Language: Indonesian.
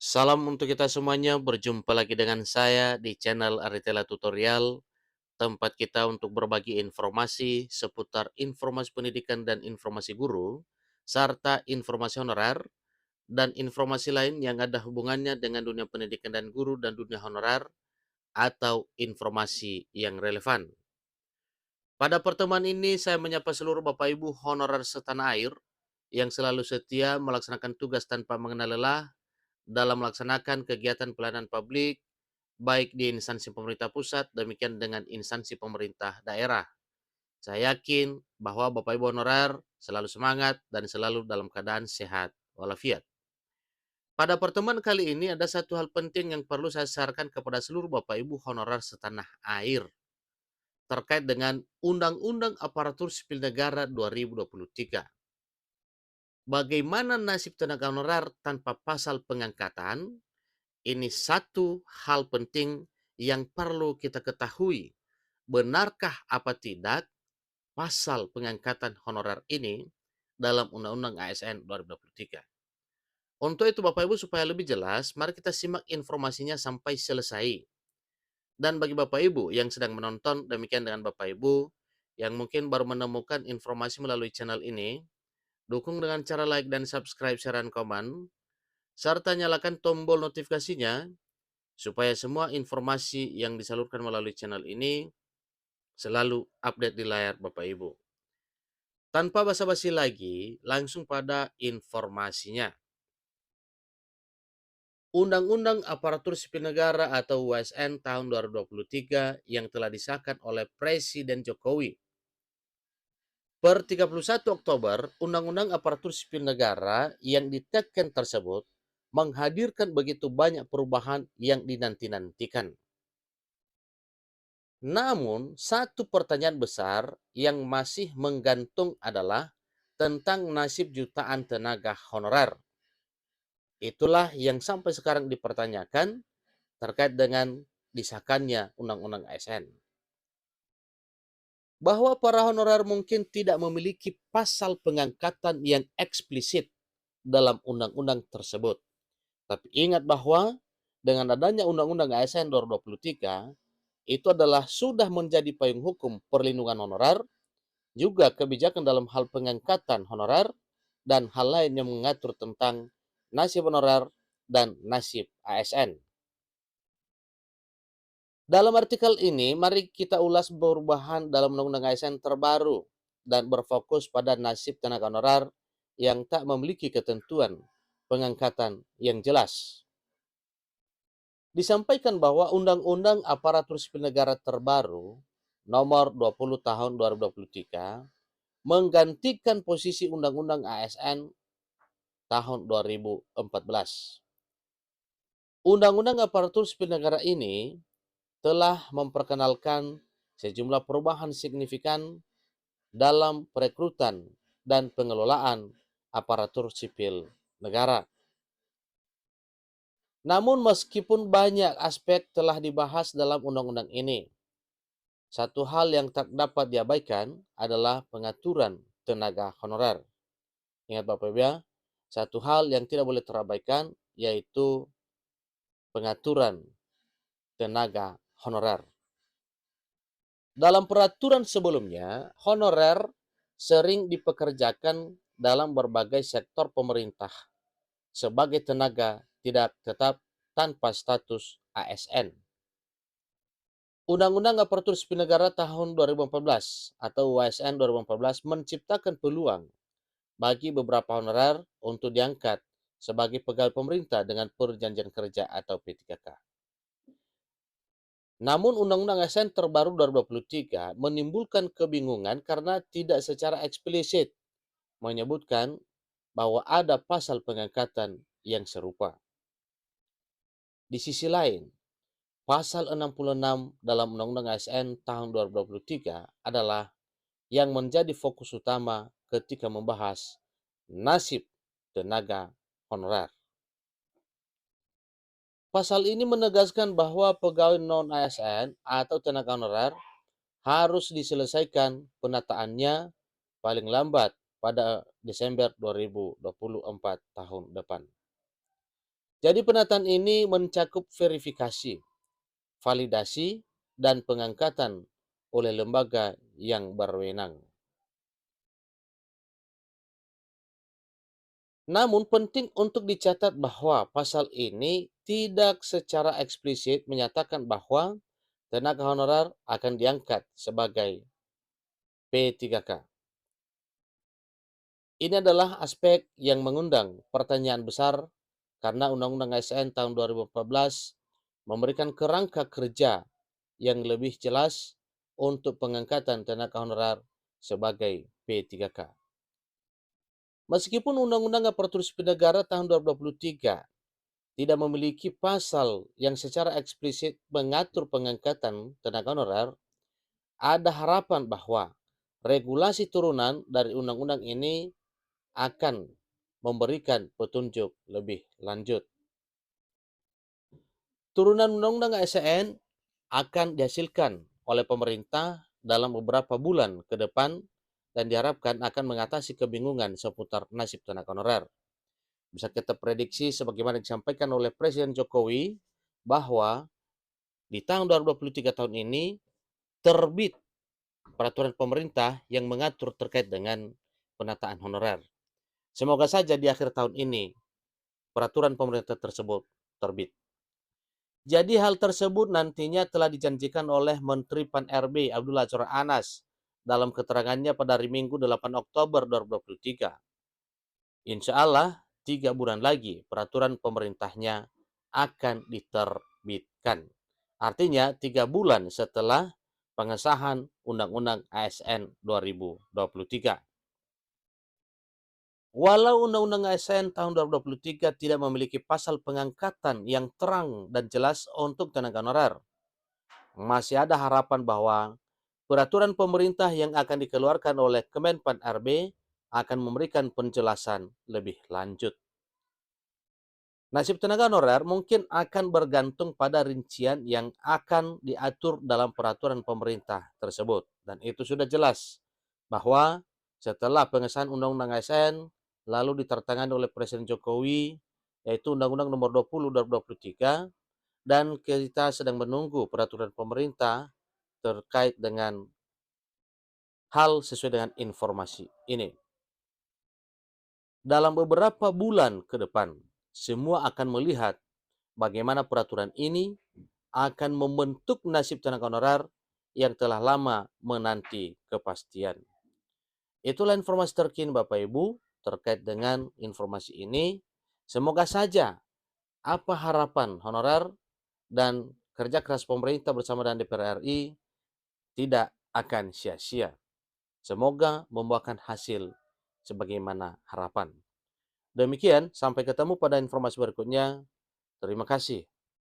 Salam untuk kita semuanya, berjumpa lagi dengan saya di channel Aritela Tutorial, tempat kita untuk berbagi informasi seputar informasi pendidikan dan informasi guru, serta informasi honorer, dan informasi lain yang ada hubungannya dengan dunia pendidikan dan guru dan dunia honorer, atau informasi yang relevan. Pada pertemuan ini, saya menyapa seluruh Bapak Ibu honorer setanah air yang selalu setia melaksanakan tugas tanpa mengenal lelah dalam melaksanakan kegiatan pelayanan publik, baik di instansi pemerintah pusat, demikian dengan instansi pemerintah daerah. Saya yakin bahwa Bapak Ibu honorer selalu semangat dan selalu dalam keadaan sehat walafiat. Pada pertemuan kali ini ada satu hal penting yang perlu saya sarankan kepada seluruh Bapak Ibu honorer setanah air terkait dengan Undang-Undang Aparatur Sipil Negara 2023. Bagaimana nasib tenaga honorer tanpa pasal pengangkatan? Ini satu hal penting yang perlu kita ketahui. Benarkah apa tidak pasal pengangkatan honorer ini dalam Undang-Undang ASN 2023? Untuk itu Bapak Ibu supaya lebih jelas, mari kita simak informasinya sampai selesai. Dan bagi Bapak Ibu yang sedang menonton, demikian dengan Bapak Ibu yang mungkin baru menemukan informasi melalui channel ini, dukung dengan cara like dan subscribe, share, dan komen, serta nyalakan tombol notifikasinya supaya semua informasi yang disalurkan melalui channel ini selalu update di layar Bapak Ibu. Tanpa basa-basi lagi, langsung pada informasinya. Undang-Undang Aparatur Sipil Negara atau UASN tahun 2023 yang telah disahkan oleh Presiden Jokowi. Per 31 Oktober, Undang-Undang Aparatur Sipil Negara yang ditekan tersebut menghadirkan begitu banyak perubahan yang dinanti-nantikan. Namun, satu pertanyaan besar yang masih menggantung adalah tentang nasib jutaan tenaga honorer. Itulah yang sampai sekarang dipertanyakan terkait dengan disahkannya Undang-Undang ASN. Bahwa para honorer mungkin tidak memiliki pasal pengangkatan yang eksplisit dalam undang-undang tersebut. Tapi ingat bahwa dengan adanya Undang-Undang ASN 2023, itu adalah sudah menjadi payung hukum perlindungan honorer, juga kebijakan dalam hal pengangkatan honorer, dan hal lain yang mengatur tentang nasib honorer dan nasib ASN. Dalam artikel ini, mari kita ulas perubahan dalam Undang-Undang ASN terbaru dan berfokus pada nasib tenaga honorer yang tak memiliki ketentuan pengangkatan yang jelas. Disampaikan bahwa Undang-Undang Aparatur Sipil Negara terbaru nomor 20 tahun 2023 menggantikan posisi Undang-Undang ASN tahun 2014. Undang-Undang Aparatur Sipil Negara ini telah memperkenalkan sejumlah perubahan signifikan dalam perekrutan dan pengelolaan aparatur sipil negara. Namun meskipun banyak aspek telah dibahas dalam undang-undang ini, satu hal yang tak dapat diabaikan adalah pengaturan tenaga honorer. Ingat Bapak Ibu ya, satu hal yang tidak boleh terabaikan yaitu pengaturan tenaga honorer. Dalam peraturan sebelumnya, honorer sering dipekerjakan dalam berbagai sektor pemerintah sebagai tenaga tidak tetap tanpa status ASN. Undang-Undang Aparatur Sipil Negara tahun 2014 atau UASN 2014 menciptakan peluang bagi beberapa honorer untuk diangkat sebagai pegawai pemerintah dengan perjanjian kerja atau P3K. Namun Undang-Undang ASN terbaru 2023 menimbulkan kebingungan karena tidak secara eksplisit menyebutkan bahwa ada pasal pengangkatan yang serupa. Di sisi lain, pasal 66 dalam Undang-Undang ASN tahun 2023 adalah yang menjadi fokus utama ketika membahas nasib tenaga honorer. Pasal ini menegaskan bahwa pegawai non-ASN atau tenaga honorer harus diselesaikan penataannya paling lambat pada Desember 2024 tahun depan. Jadi penataan ini mencakup verifikasi, validasi, dan pengangkatan oleh lembaga yang berwenang. Namun penting untuk dicatat bahwa pasal ini tidak secara eksplisit menyatakan bahwa tenaga honorer akan diangkat sebagai P3K. Ini adalah aspek yang mengundang pertanyaan besar karena Undang-Undang ASN tahun 2014 memberikan kerangka kerja yang lebih jelas untuk pengangkatan tenaga honorer sebagai P3K. Meskipun Undang-Undang Aparatur Sipil Negara tahun 2023 tidak memiliki pasal yang secara eksplisit mengatur pengangkatan tenaga honorer, ada harapan bahwa regulasi turunan dari undang-undang ini akan memberikan petunjuk lebih lanjut. Turunan Undang-Undang ASN akan dihasilkan oleh pemerintah dalam beberapa bulan ke depan dan diharapkan akan mengatasi kebingungan seputar nasib tenaga honorer. Bisa kita prediksi sebagaimana disampaikan oleh Presiden Jokowi bahwa di tahun 2023 tahun ini terbit peraturan pemerintah yang mengatur terkait dengan penataan honorer. Semoga saja di akhir tahun ini peraturan pemerintah tersebut terbit. Jadi hal tersebut nantinya telah dijanjikan oleh Menteri Pan-RB Abdullah Azwar Anas dalam keterangannya pada hari Minggu 8 Oktober 2023. Insya Allah 3 bulan lagi peraturan pemerintahnya akan diterbitkan. Artinya 3 bulan setelah pengesahan Undang-Undang ASN 2023. Walau Undang-Undang ASN tahun 2023 tidak memiliki pasal pengangkatan yang terang dan jelas untuk tenaga honorer, masih ada harapan bahwa peraturan pemerintah yang akan dikeluarkan oleh Kemenpan RB akan memberikan penjelasan lebih lanjut. Nasib tenaga honorer mungkin akan bergantung pada rincian yang akan diatur dalam peraturan pemerintah tersebut. Dan itu sudah jelas bahwa setelah pengesahan Undang-Undang ASN lalu ditertangani oleh Presiden Jokowi, yaitu Undang-Undang Nomor 20 2023, dan kita sedang menunggu peraturan pemerintah terkait dengan hal sesuai dengan informasi ini. Dalam beberapa bulan ke depan, semua akan melihat bagaimana peraturan ini akan membentuk nasib tenaga honorer yang telah lama menanti kepastian. Itulah informasi terkini Bapak Ibu terkait dengan informasi ini. Semoga saja apa harapan honorer dan kerja keras pemerintah bersama dengan DPR RI tidak akan sia-sia. Semoga membuahkan hasil sebagaimana harapan. Demikian, sampai ketemu pada informasi berikutnya. Terima kasih.